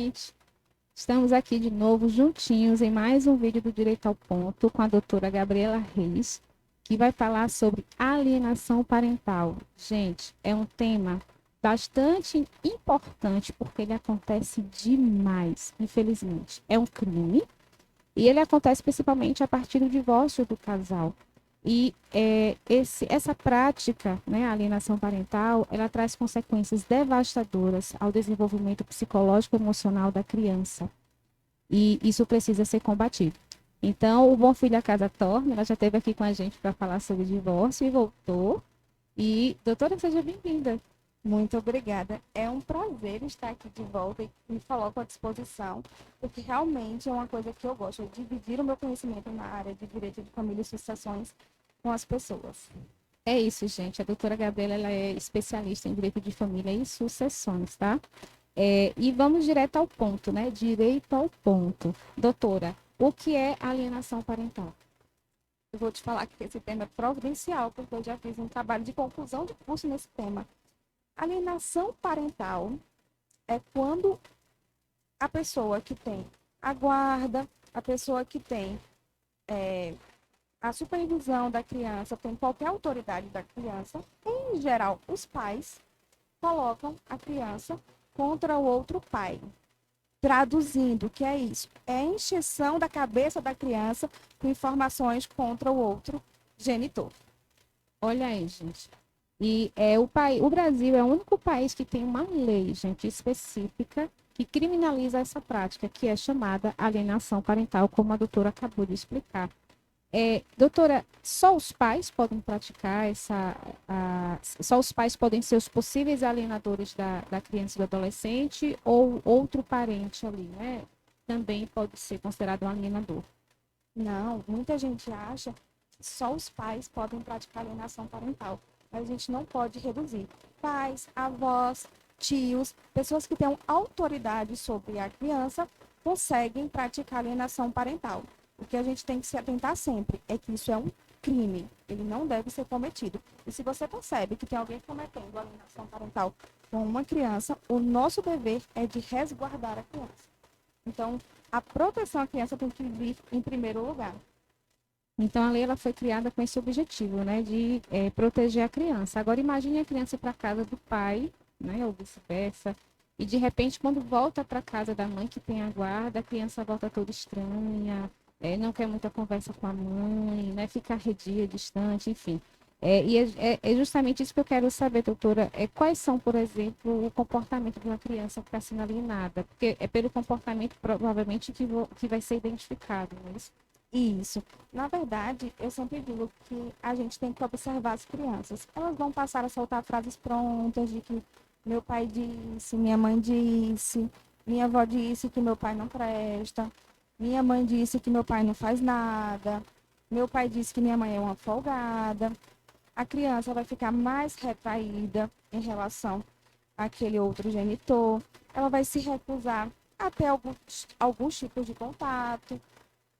gente! Estamos aqui de novo juntinhos em mais um vídeo do Direito ao Ponto com a doutora Gabriela Reis, que vai falar sobre alienação parental. Gente, é um tema bastante importante porque ele acontece demais, infelizmente. É um crime e ele acontece principalmente a partir do divórcio do casal. E essa prática, né, a alienação parental, ela traz consequências devastadoras ao desenvolvimento psicológico e emocional da criança. E isso precisa ser combatido. Então, o Bom Filho a Casa Torna, ela já esteve aqui com a gente para falar sobre divórcio e voltou. E, doutora, seja bem-vinda. Muito obrigada. É um prazer estar aqui de volta e me coloco à disposição, porque realmente é uma coisa que eu gosto, é dividir o meu conhecimento na área de direito de família e sucessões com as pessoas. É isso, gente. A doutora Gabriela, ela é especialista em direito de família e sucessões, tá? E vamos direto ao ponto, né? Direito ao ponto. Doutora, o que é alienação parental? Eu vou te falar que esse tema é providencial, porque eu já fiz um trabalho de conclusão de curso nesse tema. Alienação parental é quando a pessoa que tem a guarda, a pessoa que tem a supervisão da criança, tem qualquer autoridade da criança, em geral, os pais colocam a criança contra o outro pai. Traduzindo, o que é isso? É a encheção da cabeça da criança com informações contra o outro genitor. Olha aí, gente. O Brasil é o único país que tem uma lei, gente, específica que criminaliza essa prática, que é chamada alienação parental, como a doutora acabou de explicar. Doutora, só os pais podem praticar só os pais podem ser os possíveis alienadores da criança e do adolescente, ou outro parente ali, né? Também pode ser considerado um alienador. Não, muita gente acha que só os pais podem praticar alienação parental, mas a gente não pode reduzir. Pais, avós, tios, pessoas que têm autoridade sobre a criança conseguem praticar alienação parental. O que a gente tem que se atentar sempre é que isso é um crime, ele não deve ser cometido. E se você percebe que tem alguém cometendo alienação parental com uma criança, o nosso dever é de resguardar a criança. Então, a proteção à criança tem que vir em primeiro lugar. Então, a lei ela foi criada com esse objetivo, né, de proteger a criança. Agora, imagine a criança ir para a casa do pai, né, ou vice-versa, e de repente, quando volta para a casa da mãe que tem a guarda, a criança volta toda estranha, não quer muita conversa com a mãe, né, fica arredia, distante, enfim. É justamente isso que eu quero saber, doutora. Quais são, por exemplo, o comportamento de uma criança que está sendo alienada? Porque é pelo comportamento, provavelmente, que vai ser identificado, não é isso? Isso. Na verdade, eu sempre digo que a gente tem que observar as crianças. Elas vão passar a soltar frases prontas de que meu pai disse, minha mãe disse, minha avó disse que meu pai não presta, minha mãe disse que meu pai não faz nada, meu pai disse que minha mãe é uma folgada. A criança vai ficar mais retraída em relação àquele outro genitor. Ela vai se recusar até alguns tipos de contato.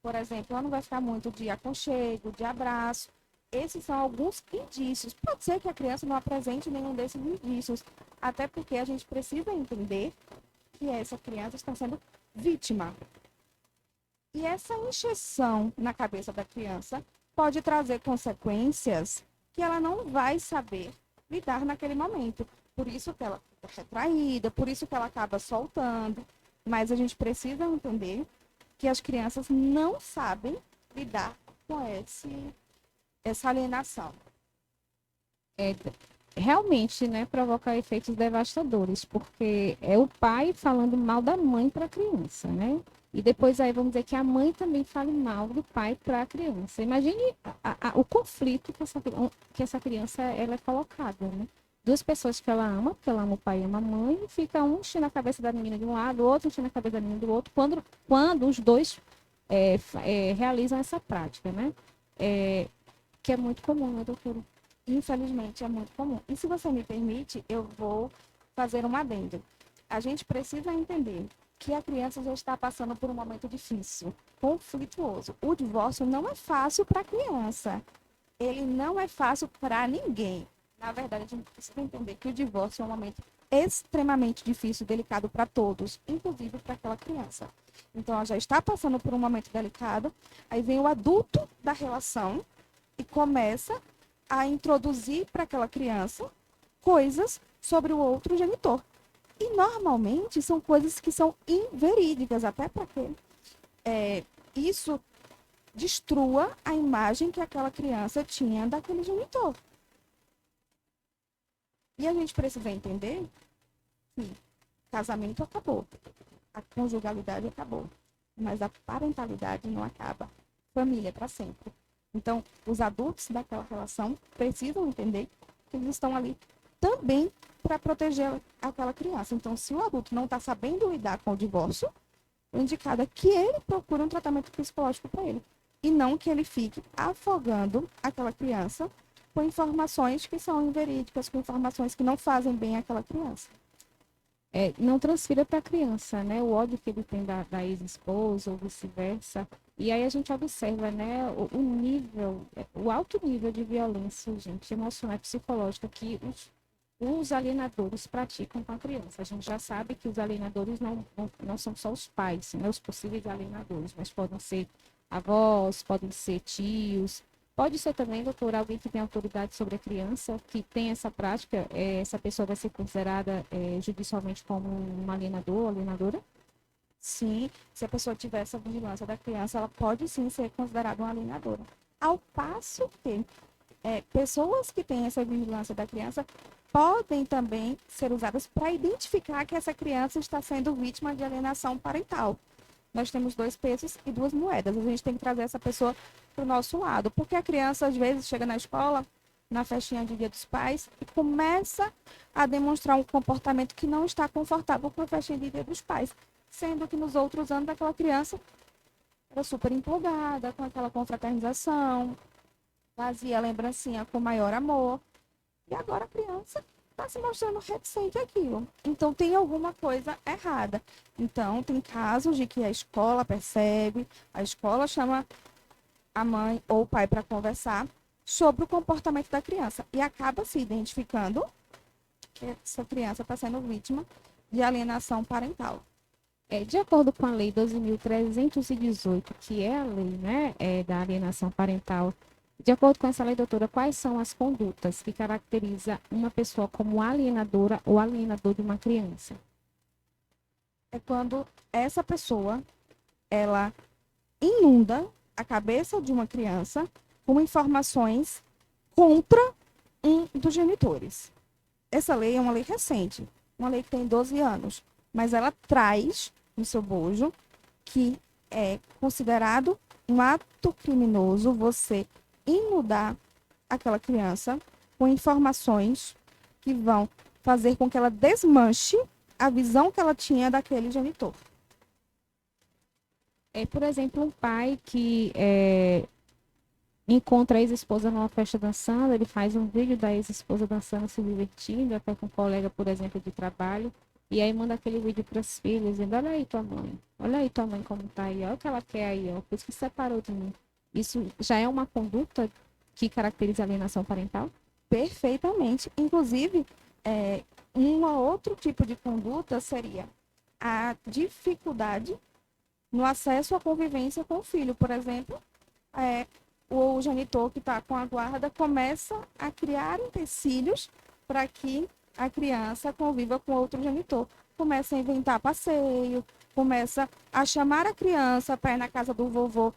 Por exemplo, ela não vai ficar muito de aconchego, de abraço. Esses são alguns indícios. Pode ser que a criança não apresente nenhum desses indícios, até porque a gente precisa entender que essa criança está sendo vítima. E essa injeção na cabeça da criança pode trazer consequências que ela não vai saber lidar naquele momento. Por isso que ela fica retraída, por isso que ela acaba soltando. Mas a gente precisa entender que as crianças não sabem lidar com essa alienação. É, realmente, né, provoca efeitos devastadores, porque é o pai falando mal da mãe para a criança, né? E depois aí vamos dizer que a mãe também fale mal do pai para a criança. Imagine o conflito que essa criança ela é colocada, né? Duas pessoas que ela ama, porque ela ama o pai e ama a mãe, e fica um enchendo a cabeça da menina de um lado, o outro enchendo a cabeça da menina do outro, quando os dois realizam essa prática, né? Que é muito comum, né, doutora? Infelizmente, é muito comum. E se você me permite, eu vou fazer um adendo. A gente precisa entender que a criança já está passando por um momento difícil, conflituoso. O divórcio não é fácil para a criança. Ele não é fácil para ninguém. Na verdade, a gente precisa entender que o divórcio é um momento extremamente difícil e delicado para todos, inclusive para aquela criança. Então, ela já está passando por um momento delicado, aí vem o adulto da relação e começa a introduzir para aquela criança coisas sobre o outro genitor. E, normalmente, são coisas que são inverídicas, até para que isso destrua a imagem que aquela criança tinha daquele genitor. E a gente precisa entender que casamento acabou, a conjugalidade acabou, mas a parentalidade não acaba. Família é para sempre. Então, os adultos daquela relação precisam entender que eles estão ali também para proteger aquela criança. Então, se o adulto não está sabendo lidar com o divórcio, o indicado é que ele procure um tratamento psicológico para ele. E não que ele fique afogando aquela criança com informações que são inverídicas, com informações que não fazem bem àquela criança. Não transfira para a criança, né? O ódio que ele tem da ex-esposa ou vice-versa. E aí a gente observa, né, o nível, o alto nível de violência, gente, emocional e psicológica que os alienadores praticam com a criança. A gente já sabe que os alienadores não são só os pais, né, os possíveis alienadores, mas podem ser avós, podem ser tios, pode ser também, doutora, alguém que tem autoridade sobre a criança, que tem essa prática, essa pessoa vai ser considerada judicialmente como um alienador ou alienadora? Sim, se a pessoa tiver essa vigilância da criança, ela pode sim ser considerada uma alienadora. Ao passo que pessoas que têm essa vigilância da criança podem também ser usadas para identificar que essa criança está sendo vítima de alienação parental. Nós temos dois pesos e duas moedas. A gente tem que trazer essa pessoa para o nosso lado. Porque a criança, às vezes, chega na escola, na festinha de Dia dos Pais, e começa a demonstrar um comportamento que não está confortável com a festinha de Dia dos Pais. Sendo que nos outros anos aquela criança era super empolgada com aquela confraternização, fazia lembrancinha com maior amor. E agora a criança está se mostrando reticente àquilo. Então, tem alguma coisa errada. Então, tem casos de que a escola percebe, a escola chama a mãe ou o pai para conversar sobre o comportamento da criança e acaba se identificando que essa criança está sendo vítima de alienação parental. De acordo com a Lei 12.318, que é a lei, né, da alienação parental, de acordo com essa lei, doutora, quais são as condutas que caracterizam uma pessoa como alienadora ou alienador de uma criança? É quando essa pessoa, ela inunda a cabeça de uma criança com informações contra um dos genitores. Essa lei é uma lei recente, uma lei que tem 12 anos, mas ela traz no seu bojo que é considerado um ato criminoso você inundar aquela criança com informações que vão fazer com que ela desmanche a visão que ela tinha daquele genitor. Por exemplo, um pai que encontra a ex-esposa numa festa dançando, ele faz um vídeo da ex-esposa dançando, se divertindo, até com um colega, por exemplo, de trabalho, e aí manda aquele vídeo para as filhas, dizendo, olha aí tua mãe como tá aí, olha o que ela quer aí, ó, por isso que separou de mim. Isso já é uma conduta que caracteriza a alienação parental? Perfeitamente. Inclusive, um outro tipo de conduta seria a dificuldade no acesso à convivência com o filho. Por exemplo, o genitor que está com a guarda começa a criar empecilhos para que a criança conviva com outro genitor. Começa a inventar passeio, começa a chamar a criança para ir na casa do vovô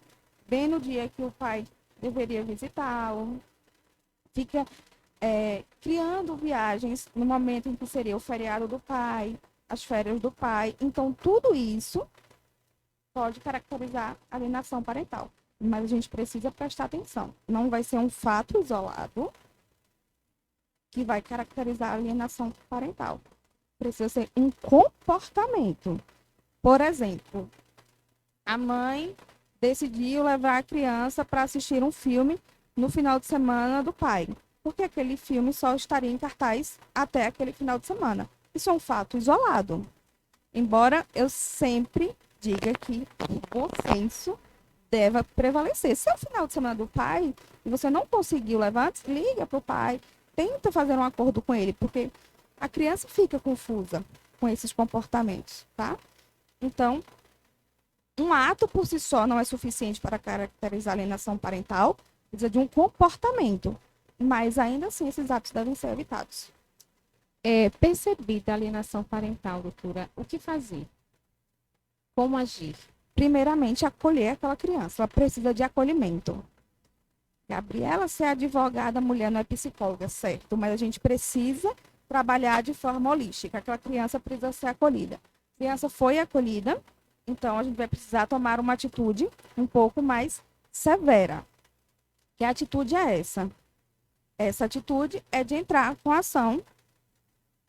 bem no dia que o pai deveria visitá-lo. Fica criando viagens no momento em que seria o feriado do pai, as férias do pai. Então, tudo isso pode caracterizar a alienação parental. Mas a gente precisa prestar atenção. Não vai ser um fato isolado que vai caracterizar a alienação parental. Precisa ser um comportamento. Por exemplo, a mãe decidiu levar a criança para assistir um filme no final de semana do pai, porque aquele filme só estaria em cartaz até aquele final de semana. Isso é um fato isolado. Embora eu sempre diga que o bom senso deve prevalecer. Se é o final de semana do pai e você não conseguiu levar antes, liga para o pai, tenta fazer um acordo com ele, porque a criança fica confusa com esses comportamentos, tá? Então, um ato por si só não é suficiente para caracterizar alienação parental, precisa de um comportamento, mas ainda assim esses atos devem ser evitados. Percebida a alienação parental, doutora, o que fazer? Como agir? Primeiramente, acolher aquela criança, ela precisa de acolhimento. Gabriela, ser advogada, mulher não é psicóloga, certo? Mas a gente precisa trabalhar de forma holística. Aquela criança precisa ser acolhida. A criança foi acolhida, então a gente vai precisar tomar uma atitude um pouco mais severa. Que atitude é essa? Essa atitude é de entrar com a ação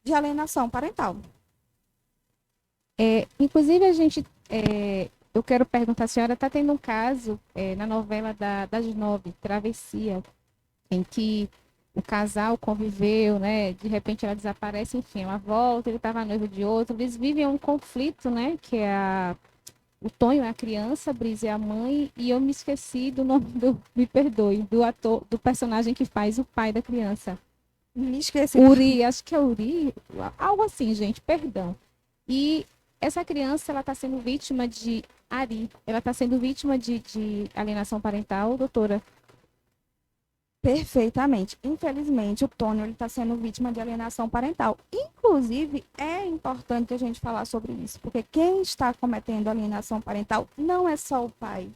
de alienação parental. Inclusive, eu quero perguntar, a senhora está tendo um caso na novela das 9, Travessia, em que o casal conviveu, né? De repente ela desaparece, enfim, ela volta, ele estava noivo de outro, eles vivem um conflito, né? Que é o Tonho é a criança, a Brisa é a mãe, e eu me esqueci do nome me perdoe, do ator, do personagem que faz o pai da criança. Me esqueci. Uri, acho que é Uri, algo assim, gente, perdão. E essa criança, ela está sendo vítima de Ari, ela está sendo vítima de alienação parental, doutora? Perfeitamente. Infelizmente, o Tônio está sendo vítima de alienação parental. Inclusive, é importante a gente falar sobre isso, porque quem está cometendo alienação parental não é só o pai.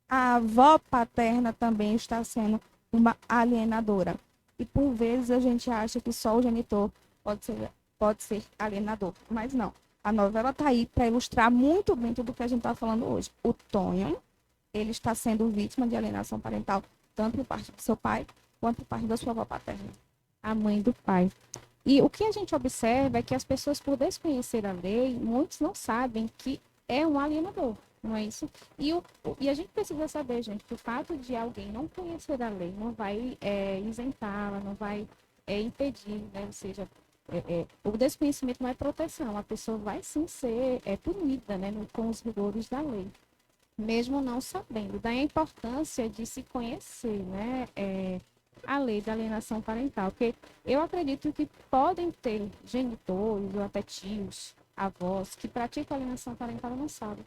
A avó paterna também está sendo uma alienadora. E por vezes a gente acha que só o genitor pode ser alienador, mas não. A novela está aí para ilustrar muito bem tudo o que a gente está falando hoje. O Tonho, ele está sendo vítima de alienação parental, tanto por parte do seu pai, quanto por parte da sua avó paterna. A mãe do pai. E o que a gente observa é que as pessoas, por desconhecer a lei, muitos não sabem que é um alienador, não é isso? E a gente precisa saber, gente, que o fato de alguém não conhecer a lei não vai isentá-la, não vai impedir, né? Ou seja, o desconhecimento não é proteção, a pessoa vai sim ser punida, né, com os rigores da lei, mesmo não sabendo. Daí a importância de se conhecer, né, a lei da alienação parental, porque eu acredito que podem ter genitores ou até tios, avós, que praticam alienação parental e não sabem.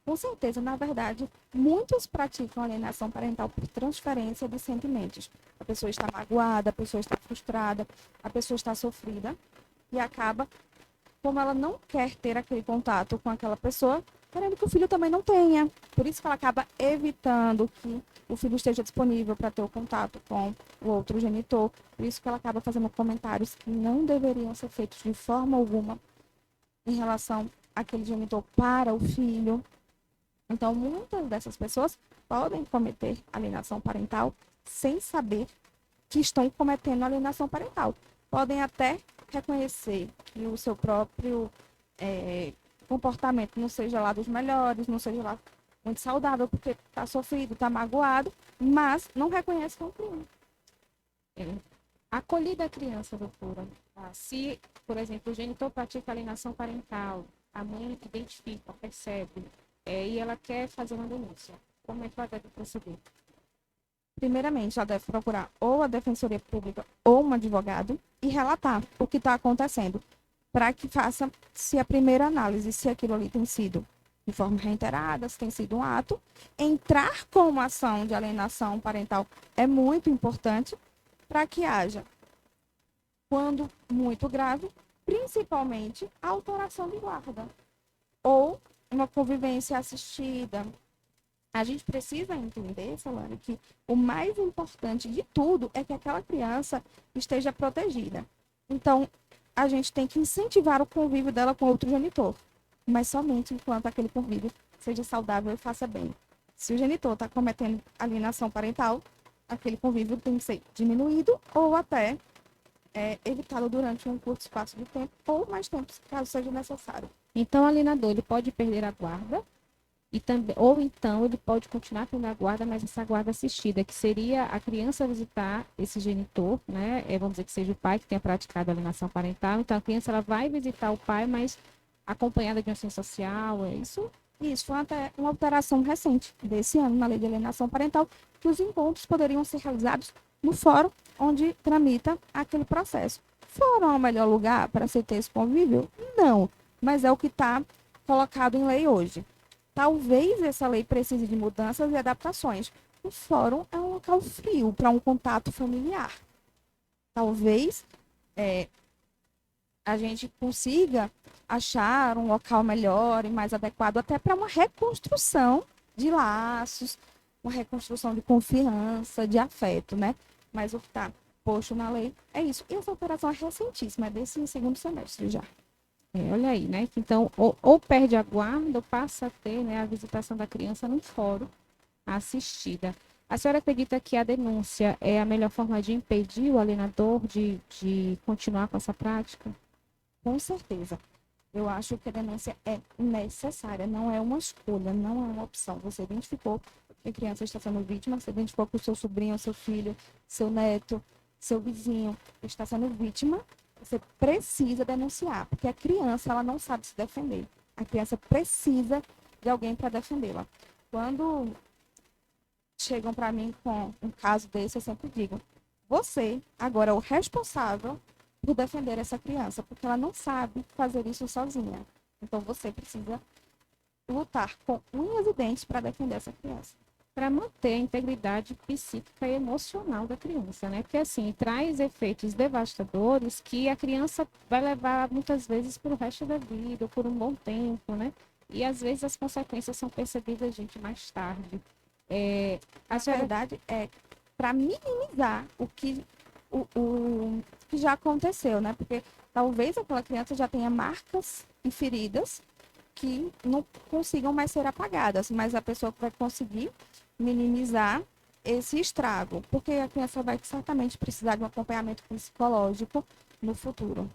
Com certeza, na verdade, muitos praticam alienação parental por transferência de sentimentos. A pessoa está magoada, a pessoa está frustrada, a pessoa está sofrida e acaba, como ela não quer ter aquele contato com aquela pessoa, querendo que o filho também não tenha. Por isso que ela acaba evitando que o filho esteja disponível para ter o contato com o outro genitor. Por isso que ela acaba fazendo comentários que não deveriam ser feitos de forma alguma em relação àquele genitor para o filho. Então, muitas dessas pessoas podem cometer alienação parental sem saber que estão cometendo alienação parental. Podem até reconhecer que o seu próprio comportamento não seja lá dos melhores, não seja lá muito saudável, porque está sofrido, está magoado, mas não reconhece que é um crime. Acolhida a criança, doutora. Se, por exemplo, o genitor pratica alienação parental, a mãe identifica, percebe, e ela quer fazer uma denúncia, como é que ela deve proceder? Primeiramente, ela deve procurar ou a Defensoria Pública ou um advogado e relatar o que está acontecendo, para que faça se a primeira análise, se aquilo ali tem sido de forma reiterada, se tem sido um ato. Entrar com uma ação de alienação parental é muito importante para que haja, quando muito grave, principalmente a autoração de guarda ou uma convivência assistida. A gente precisa entender, Solane, que o mais importante de tudo é que aquela criança esteja protegida. Então, a gente tem que incentivar o convívio dela com outro genitor, mas somente enquanto aquele convívio seja saudável e faça bem. Se o genitor está cometendo alienação parental, aquele convívio tem que ser diminuído ou até evitado durante um curto espaço de tempo ou mais tempo, caso seja necessário. Então, o alienador, ele pode perder a guarda, ou então ele pode continuar tendo a guarda, mas essa guarda assistida, que seria a criança visitar esse genitor, né? Vamos dizer que seja o pai que tenha praticado a alienação parental. Então, a criança ela vai visitar o pai, mas acompanhada de uma assistente social, é isso? Isso foi até uma alteração recente desse ano na lei de alienação parental, que os encontros poderiam ser realizados no fórum onde tramita aquele processo. Fórum é o melhor lugar para se ter esse convívio? Não, mas é o que está colocado em lei hoje. Talvez essa lei precise de mudanças e adaptações. O fórum é um local frio para um contato familiar. Talvez a gente consiga achar um local melhor e mais adequado até para uma reconstrução de laços, uma reconstrução de confiança, de afeto, né? Mas o que está posto na lei é isso. E essa operação é recentíssima, é desse segundo semestre já. Olha aí, né? Então, ou perde a guarda ou passa a ter, né, a visitação da criança no fórum assistida. A senhora acredita que a denúncia é a melhor forma de impedir o alienador de continuar com essa prática? Com certeza. Eu acho que a denúncia é necessária, não é uma escolha, não é uma opção. Você identificou que a criança está sendo vítima, você identificou que o seu sobrinho, seu filho, seu neto, seu vizinho está sendo vítima, você precisa denunciar, porque a criança ela não sabe se defender. A criança precisa de alguém para defendê-la. Quando chegam para mim com um caso desse, eu sempre digo: você agora é o responsável por defender essa criança, porque ela não sabe fazer isso sozinha. Então você precisa lutar com unhas e dentes para defender essa criança. Para manter a integridade psíquica e emocional da criança, né? Porque assim, traz efeitos devastadores que a criança vai levar muitas vezes para o resto da vida, ou por um bom tempo, né? E às vezes as consequências são percebidas, gente, mais tarde. A verdade é para minimizar o que já aconteceu, né? Porque talvez aquela criança já tenha marcas e feridas que não consigam mais ser apagadas, mas a pessoa vai conseguir minimizar esse estrago, porque a criança vai certamente precisar de um acompanhamento psicológico no futuro.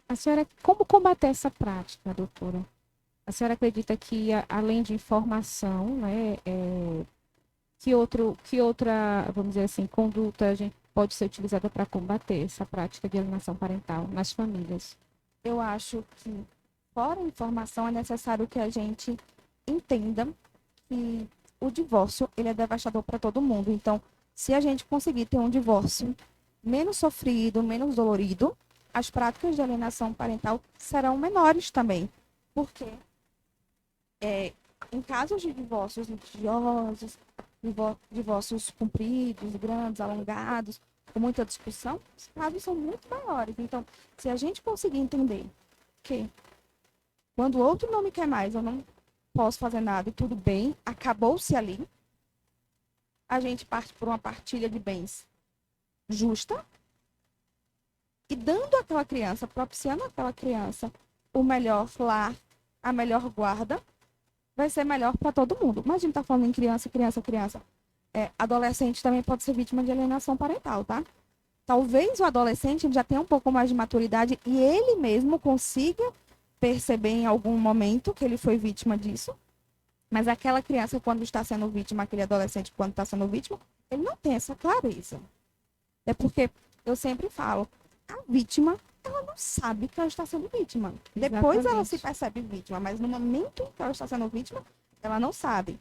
A senhora, como combater essa prática, doutora? A senhora acredita que, além de informação, né, que outra, vamos dizer assim, conduta a gente pode ser utilizada para combater essa prática de alienação parental nas famílias? Eu acho que, fora a informação, é necessário que a gente entenda que o divórcio ele é devastador para todo mundo. Então, se a gente conseguir ter um divórcio menos sofrido, menos dolorido, as práticas de alienação parental serão menores também. Porque em casos de divórcios litigiosos, divórcios compridos, grandes, alongados, com muita discussão, os casos são muito maiores. Então, se a gente conseguir entender que quando o outro não me quer mais, eu não posso fazer nada e tudo bem, acabou-se ali, a gente parte por uma partilha de bens justa e dando àquela criança, propiciando àquela criança o melhor lar, a melhor guarda, vai ser melhor para todo mundo. Mas a gente tá falando em criança, criança, criança. Adolescente também pode ser vítima de alienação parental, tá? Talvez o adolescente já tenha um pouco mais de maturidade e ele mesmo consiga perceber em algum momento que ele foi vítima disso. Mas aquela criança, quando está sendo vítima, aquele adolescente, quando está sendo vítima, ele não tem essa clareza. É porque eu sempre falo, a vítima, ela não sabe que ela está sendo vítima. Depois ela se percebe vítima, mas no momento em que ela está sendo vítima, ela não sabe.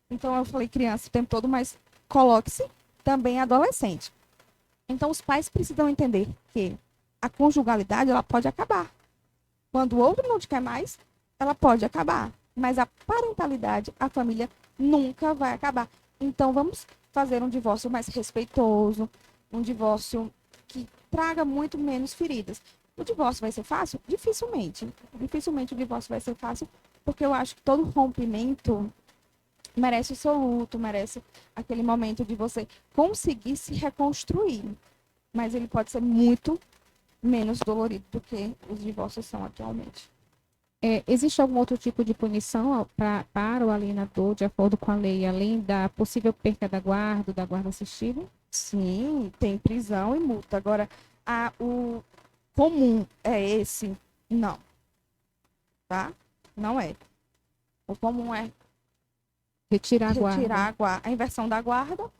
Então eu falei criança o tempo todo, mas coloque-se também adolescente. Então os pais precisam entender que a conjugalidade ela pode acabar. Quando o outro não te quer mais, ela pode acabar. Mas a parentalidade, a família nunca vai acabar. Então vamos fazer um divórcio mais respeitoso, um divórcio que traga muito menos feridas. O divórcio vai ser fácil? Dificilmente. Dificilmente o divórcio vai ser fácil, porque eu acho que todo rompimento merece o seu luto, merece aquele momento de você conseguir se reconstruir. Mas ele pode ser muito menos dolorido do que os divórcios são atualmente. Existe algum outro tipo de punição para o alienador, de acordo com a lei, além da possível perda da guarda assistida? Sim, tem prisão e multa. Agora, o comum é esse? Não. Tá? Não é. O comum é retirar a guarda. A inversão da guarda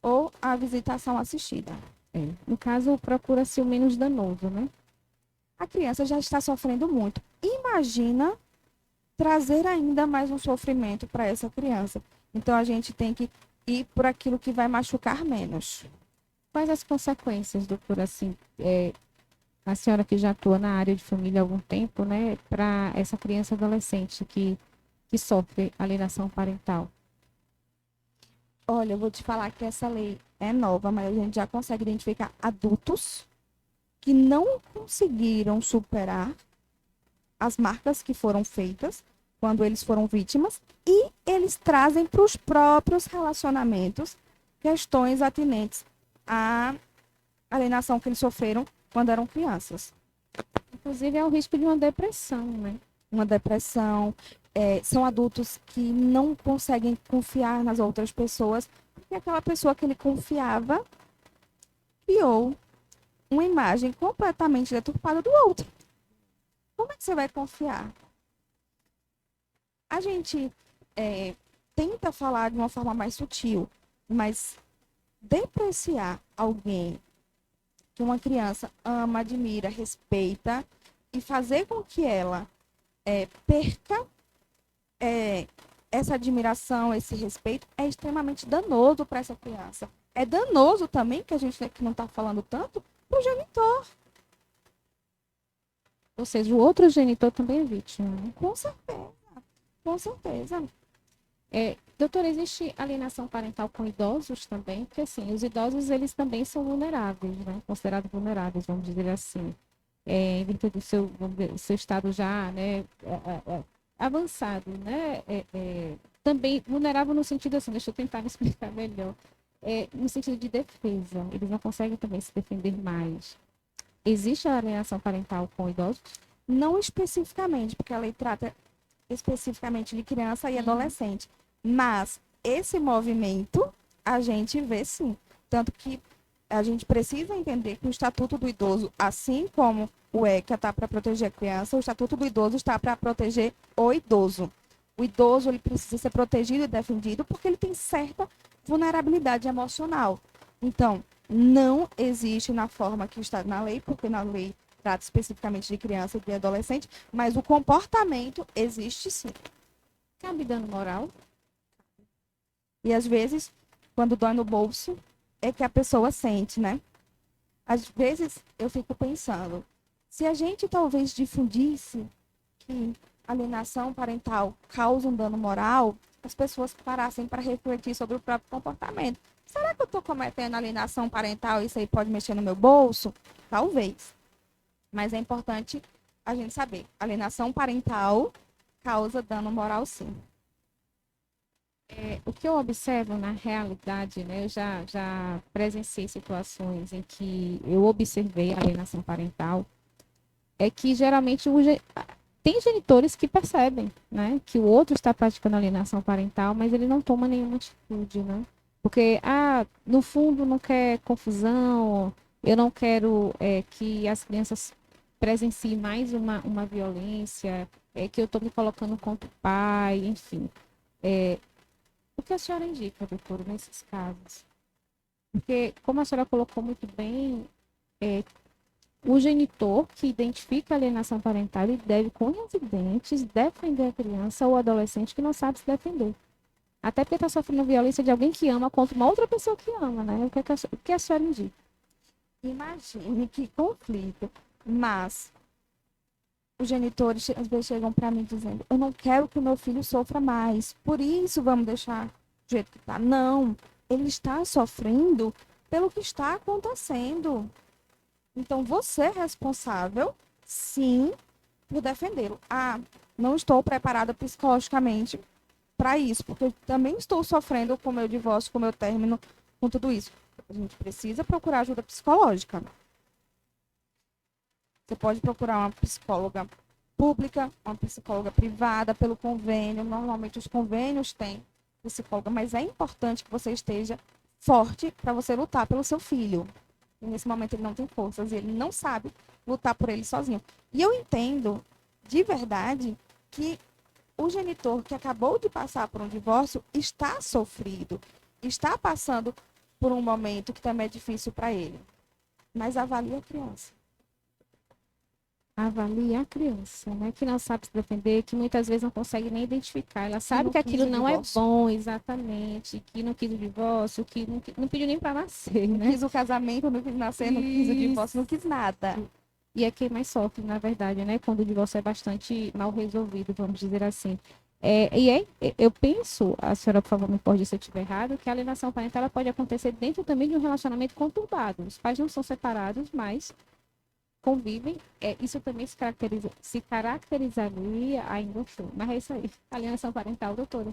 ou a visitação assistida. No caso, procura-se o menos danoso, né? A criança já está sofrendo muito. Imagina trazer ainda mais um sofrimento para essa criança. Então, a gente tem que ir por aquilo que vai machucar menos. Quais as consequências, doutora, assim, a senhora que já atua na área de família há algum tempo, né, para essa criança e adolescente que sofre alienação parental? Olha, eu vou te falar que essa lei é nova, mas a gente já consegue identificar adultos que não conseguiram superar as marcas que foram feitas quando eles foram vítimas e eles trazem para os próprios relacionamentos questões atinentes à alienação que eles sofreram quando eram crianças. Inclusive, é o risco de uma depressão, né? Uma depressão, são adultos que não conseguem confiar nas outras pessoas, porque aquela pessoa que ele confiava criou uma imagem completamente deturpada do outro. Como é que você vai confiar? A gente tenta falar de uma forma mais sutil, mas depreciar alguém que uma criança ama, admira, respeita e fazer com que ela perca essa admiração, esse respeito, é extremamente danoso para essa criança. É danoso também, que a gente aqui não está falando tanto, para o genitor. Ou seja, o outro genitor também é vítima, né? Com certeza, com certeza. Doutora, existe alienação parental com idosos também? Porque, assim, os idosos, eles também são vulneráveis, né? Considerados vulneráveis, vamos dizer assim. Em virtude do seu, vamos dizer, seu estado já, né, avançado, né? Também vulnerável no sentido assim, deixa eu tentar me explicar melhor. No sentido de defesa, eles não conseguem também se defender mais. Existe a alienação parental com idosos? Não especificamente, porque a lei trata especificamente de criança e adolescente. Mas esse movimento a gente vê sim. Tanto que a gente precisa entender que o Estatuto do Idoso, assim como o ECA está para proteger a criança, o Estatuto do Idoso está para proteger o idoso. O idoso ele precisa ser protegido e defendido porque ele tem certa vulnerabilidade emocional. Então, não existe na forma que está na lei, porque na lei trata especificamente de criança e de adolescente, mas o comportamento existe sim. Cabe dano moral? E às vezes, quando dói no bolso, é que a pessoa sente, né? Às vezes eu fico pensando, se a gente talvez difundisse que alienação parental causa um dano moral, as pessoas parassem para refletir sobre o próprio comportamento. Será que eu estou cometendo alienação parental e isso aí pode mexer no meu bolso? Talvez. Mas é importante a gente saber, alienação parental causa dano moral sim. O que eu observo na realidade, né, eu já presenciei situações em que eu observei a alienação parental, é que geralmente tem genitores que percebem, né, que o outro está praticando alienação parental, mas ele não toma nenhuma atitude, né? Porque, no fundo, não quer confusão, eu não quero que as crianças presenciem mais uma violência, que eu estou me colocando contra o pai, enfim. O que a senhora indica, doutor, nesses casos? Porque, como a senhora colocou muito bem, é, o genitor que identifica a alienação parental, ele deve, com unhas e dentes, defender a criança ou adolescente que não sabe se defender. Até porque está sofrendo violência de alguém que ama contra uma outra pessoa que ama, né? O que a senhora indica? Imagine que conflito. Mas os genitores às vezes chegam para mim dizendo: eu não quero que o meu filho sofra mais, por isso vamos deixar do jeito que está. Não, ele está sofrendo pelo que está acontecendo. Então você é responsável, sim, por defendê-lo. Não estou preparada psicologicamente para isso, porque eu também estou sofrendo com o meu divórcio, com o meu término, com tudo isso. A gente precisa procurar ajuda psicológica. Você pode procurar uma psicóloga pública, uma psicóloga privada, pelo convênio. Normalmente os convênios têm psicóloga, mas é importante que você esteja forte para você lutar pelo seu filho. E nesse momento ele não tem forças e ele não sabe lutar por ele sozinho. E eu entendo, de verdade, que o genitor que acabou de passar por um divórcio está sofrido, está passando por um momento que também é difícil para ele. Mas avalie a criança. avalie a criança, né? Que não sabe se defender, que muitas vezes não consegue nem identificar. Ela sabe não que quis aquilo o não é divórcio. bom, exatamente, que não quis o divórcio, que não pediu nem para nascer, Não né? quis o casamento, não quis nascer, não quis o divórcio, não Isso. quis nada. E é quem mais sofre, na verdade, né? Quando o divórcio é bastante mal resolvido, vamos dizer assim. Eu penso, a senhora, por favor, me corrija se eu estiver errado, que a alienação parental ela pode acontecer dentro também de um relacionamento conturbado. Os pais não são separados, mas convivem. Isso também se caracterizaria ainda show. Mas é isso aí. Alienação parental, doutora.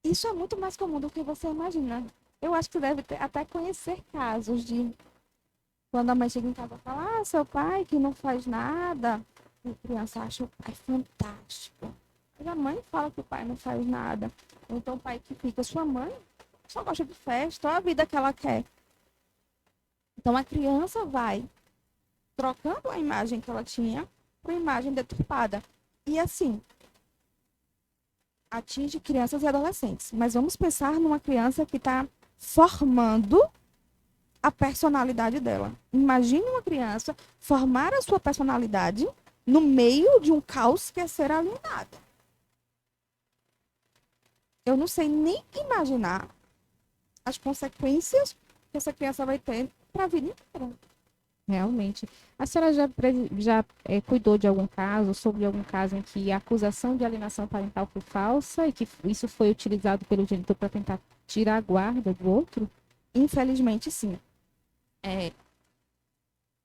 Isso é muito mais comum do que você imagina. Eu acho que você deve até conhecer casos de quando a mãe chega em casa e fala, seu pai que não faz nada. E a criança acha o pai fantástico. E a mãe fala que o pai não faz nada. Ou então o pai que fica, sua mãe só gosta de festa, olha a vida que ela quer. Então a criança vai trocando a imagem que ela tinha por imagem deturpada. E assim, atinge crianças e adolescentes. Mas vamos pensar numa criança que está formando a personalidade dela. Imagine uma criança formar a sua personalidade no meio de um caos que é ser alienada. Eu não sei nem imaginar as consequências que essa criança vai ter para a vida inteira. Realmente. A senhora já cuidou de algum caso, sobre algum caso em que a acusação de alienação parental foi falsa e que isso foi utilizado pelo genitor para tentar tirar a guarda do outro? Infelizmente, sim. É,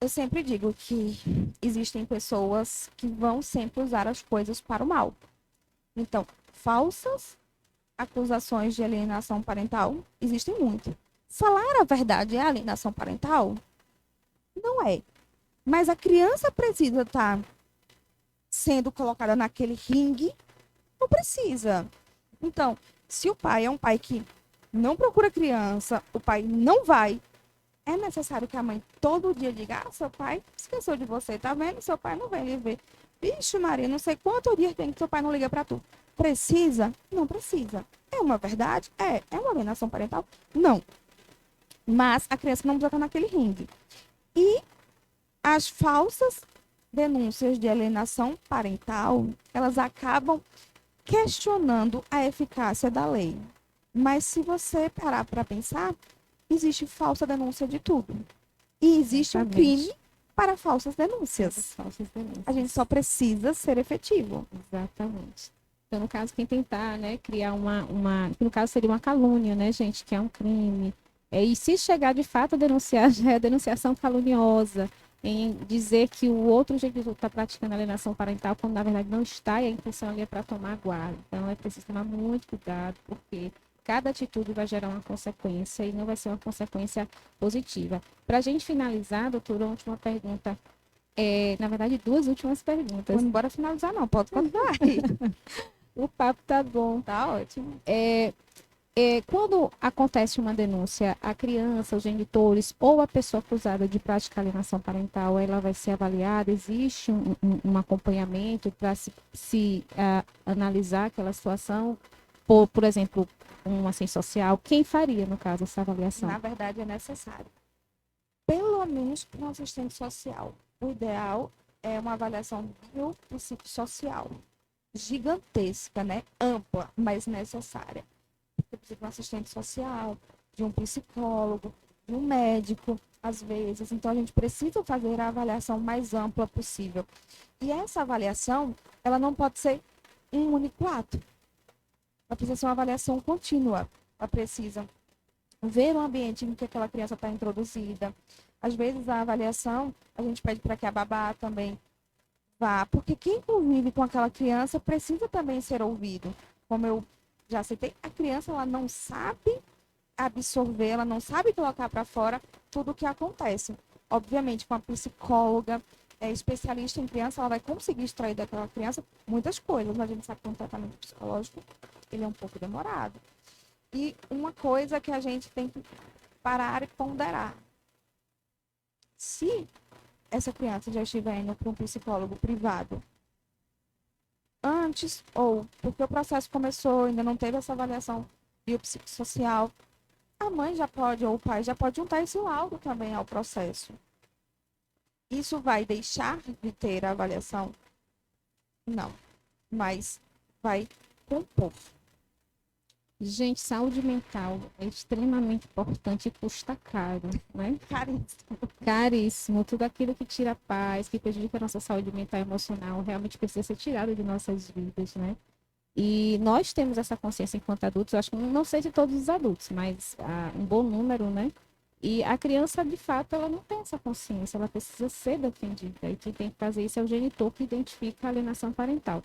eu sempre digo que existem pessoas que vão sempre usar as coisas para o mal. Então, falsas acusações de alienação parental existem muito. Falar a verdade é alienação parental? Não é. Mas a criança precisa estar sendo colocada naquele ringue? Não precisa. Então, se o pai é um pai que não procura criança, o pai não vai, é necessário que a mãe todo dia diga: seu pai esqueceu de você, tá vendo? Seu pai não vem lhe ver. Vixe, Maria, não sei quantos dias tem que seu pai não liga pra tu. Precisa? Não precisa. É uma verdade? É. É uma alienação parental? Não. Mas a criança não precisa estar naquele ringue. E as falsas denúncias de alienação parental, elas acabam questionando a eficácia da lei. Mas se você parar para pensar, existe falsa denúncia de tudo. E existe um crime Exatamente. para falsas Essas denúncias. falsas A gente denúncias. só precisa ser efetivo. Exatamente. Então, no caso, quem tentar, né, criar que no caso seria uma calúnia, né, gente, que é um crime. E se chegar de fato a denunciar, já é denunciação caluniosa, em dizer que o outro genitor está praticando alienação parental, quando na verdade não está, e a intenção ali é para tomar guarda. Então, é preciso tomar muito cuidado, porque cada atitude vai gerar uma consequência e não vai ser uma consequência positiva. Para a gente finalizar, doutora, uma última pergunta. Na verdade, duas últimas perguntas. Não bora finalizar, não. Pode continuar aí. O papo tá bom. Tá ótimo. Quando acontece uma denúncia, a criança, os genitores ou a pessoa acusada de praticar alienação parental, ela vai ser avaliada? Existe um acompanhamento para se analisar aquela situação? Por exemplo, um assistente social, quem faria, no caso, essa avaliação? Na verdade, é necessário. Pelo menos para um assistente social. O ideal é uma avaliação biopsicossocial. Gigantesca, né? Ampla, mas necessária. Você precisa de um assistente social, de um psicólogo, de um médico, às vezes. Então, a gente precisa fazer a avaliação mais ampla possível. E essa avaliação, ela não pode ser um único ato. Ela precisa ser uma avaliação contínua. Ela precisa ver o ambiente em que aquela criança está introduzida. Às vezes, a avaliação, a gente pede para que a babá também vá, porque quem convive com aquela criança precisa também ser ouvido. Como eu já citei, a criança ela não sabe absorver, ela não sabe colocar para fora tudo o que acontece. Obviamente, com a psicóloga, especialista em criança, ela vai conseguir extrair daquela criança muitas coisas, mas a gente sabe que um tratamento psicológico ele é um pouco demorado. E uma coisa que a gente tem que parar e ponderar. Se essa criança já estiver indo para um psicólogo privado antes ou porque o processo começou, ainda não teve essa avaliação biopsicossocial, a mãe já pode, ou o pai já pode juntar esse laudo também ao processo. Isso vai deixar de ter a avaliação? Não, mas vai compor. Gente, saúde mental é extremamente importante e custa caro, né? Caríssimo. Caríssimo. Tudo aquilo que tira a paz, que prejudica a nossa saúde mental e emocional, realmente precisa ser tirado de nossas vidas, né? E nós temos essa consciência enquanto adultos, eu acho que não sei se todos os adultos, mas um bom número, né? E a criança, de fato, ela não tem essa consciência, ela precisa ser defendida. E quem tem que fazer isso é o genitor que identifica a alienação parental.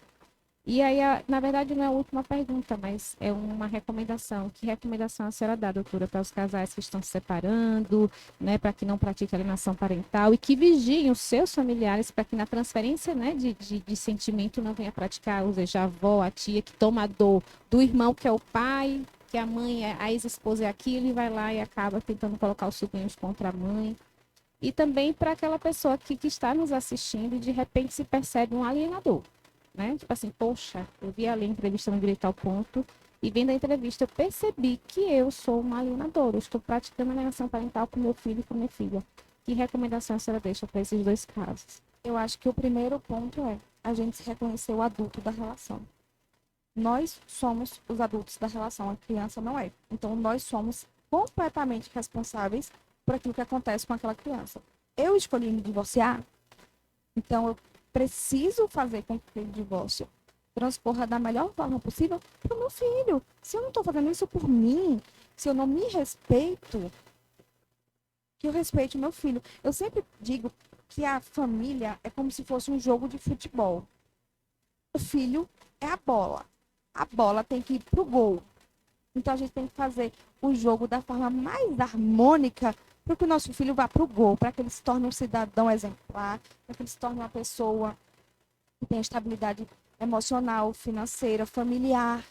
E aí, na verdade, não é a última pergunta, mas é uma recomendação. Que recomendação a senhora dá, doutora, para os casais que estão se separando, né, para que não pratiquem alienação parental e que vigiem os seus familiares para que na transferência, né, de sentimento não venha praticar, ou seja, a avó, a tia que toma a dor do irmão que é o pai, que a mãe, a ex-esposa é aquilo e vai lá e acaba tentando colocar os sobrinhos contra a mãe. E também para aquela pessoa que está nos assistindo e de repente se percebe um alienador, né? Tipo assim, poxa, eu vi ali a entrevista no Direito ao Ponto e vendo a entrevista eu percebi que eu sou uma alienadora, eu estou praticando alienação parental com meu filho e com minha filha. Que recomendação a senhora deixa para esses dois casos? Eu acho que o primeiro ponto é a gente se reconhecer o adulto da relação. Nós somos os adultos da relação, a criança não é. Então, nós somos completamente responsáveis por aquilo que acontece com aquela criança. Eu escolhi me divorciar, então eu preciso fazer com que o divórcio transcorra da melhor forma possível para o meu filho. Se eu não estou fazendo isso por mim, se eu não me respeito, que eu respeite o meu filho. Eu sempre digo que a família é como se fosse um jogo de futebol. O filho é a bola. A bola tem que ir pro gol. Então a gente tem que fazer o jogo da forma mais harmônica para que o nosso filho vá pro gol, para que ele se torne um cidadão exemplar, para que ele se torne uma pessoa que tenha estabilidade emocional, financeira, familiar.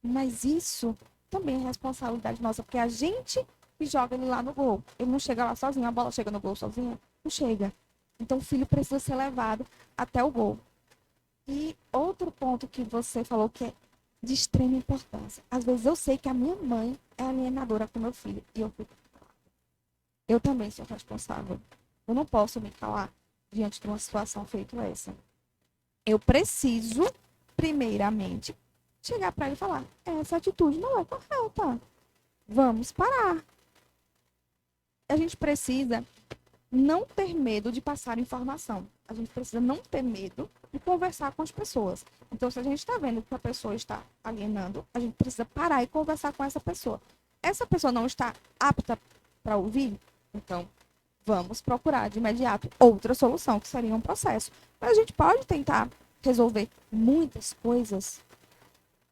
Mas isso também é responsabilidade nossa, porque a gente que joga ele lá no gol. Ele não chega lá sozinho, a bola chega no gol sozinha? Não chega. Então o filho precisa ser levado até o gol. E outro ponto que você falou que é de extrema importância. Às vezes eu sei que a minha mãe é alienadora com meu filho e eu fico. Eu também sou responsável. Eu não posso me calar diante de uma situação feita essa. Eu preciso, primeiramente, chegar para ele e falar: essa atitude não é correta. Vamos parar. A gente precisa não ter medo de passar informação. A gente precisa não ter medo de conversar com as pessoas. Então, se a gente está vendo que a pessoa está alienando, a gente precisa parar e conversar com essa pessoa. Essa pessoa não está apta para ouvir? Então, vamos procurar de imediato outra solução, que seria um processo. Mas a gente pode tentar resolver muitas coisas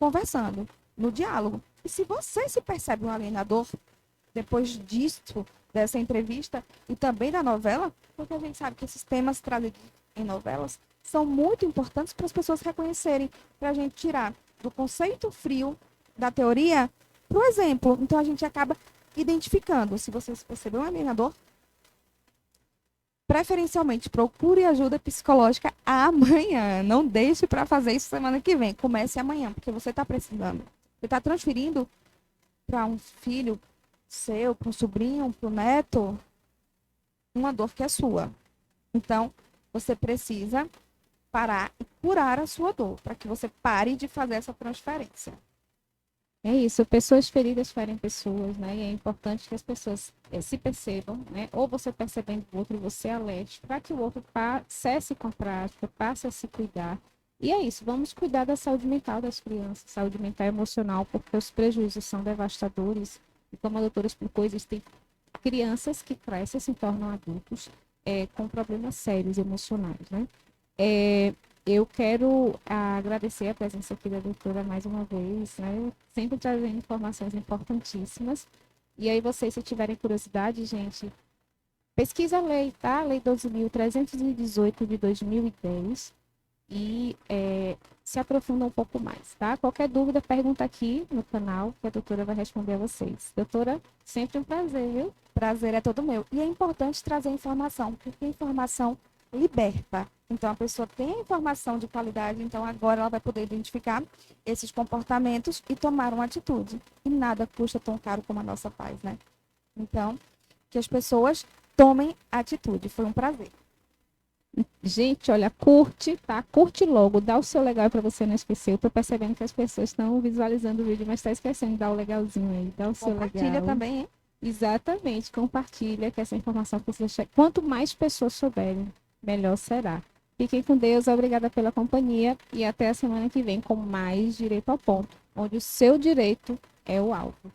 conversando, no diálogo. E se você se percebe um alienador, depois disso, dessa entrevista e também da novela, porque a gente sabe que esses temas trazidos em novelas são muito importantes para as pessoas reconhecerem, para a gente tirar do conceito frio da teoria para o exemplo. Então a gente acaba identificando. Se você se percebeu um alienador, preferencialmente procure ajuda psicológica amanhã. Não deixe para fazer isso semana que vem. Comece amanhã, porque você está precisando. Você está transferindo para um filho seu, para um sobrinho, para o neto, uma dor que é sua. Então, você precisa parar e curar a sua dor, para que você pare de fazer essa transferência. É isso, pessoas feridas ferem pessoas, né? E é importante que as pessoas se percebam, né? Ou você percebendo o outro e você alerte, para que o outro cesse com a prática, passe a se cuidar. E é isso, vamos cuidar da saúde mental das crianças, saúde mental e emocional, porque os prejuízos são devastadores. E como a doutora explicou, existem crianças que crescem, se tornam adultos com problemas sérios emocionais, né? Eu quero agradecer a presença aqui da doutora mais uma vez, né? Sempre trazendo informações importantíssimas. E aí vocês, se tiverem curiosidade, gente, pesquisa a lei, tá? Lei 12.318 de 2010 e se aprofunda um pouco mais, tá? Qualquer dúvida, pergunta aqui no canal que a doutora vai responder a vocês. Doutora, sempre um prazer, viu? Prazer é todo meu. E é importante trazer informação, porque a informação liberta. Então, a pessoa tem a informação de qualidade, então agora ela vai poder identificar esses comportamentos e tomar uma atitude. E nada custa tão caro como a nossa paz, né? Então, que as pessoas tomem atitude. Foi um prazer. Gente, olha, curte, tá? Curte logo, dá o seu legal para você não esquecer. Eu tô percebendo que as pessoas estão visualizando o vídeo, mas tá esquecendo de dar o legalzinho aí, dá o seu Compartilha legal. também, hein? Exatamente, compartilha que essa informação precisa chegar. Quanto mais pessoas souberem, melhor será. Fiquem com Deus, obrigada pela companhia e até a semana que vem com mais Direito ao Ponto, onde o seu direito é o alvo.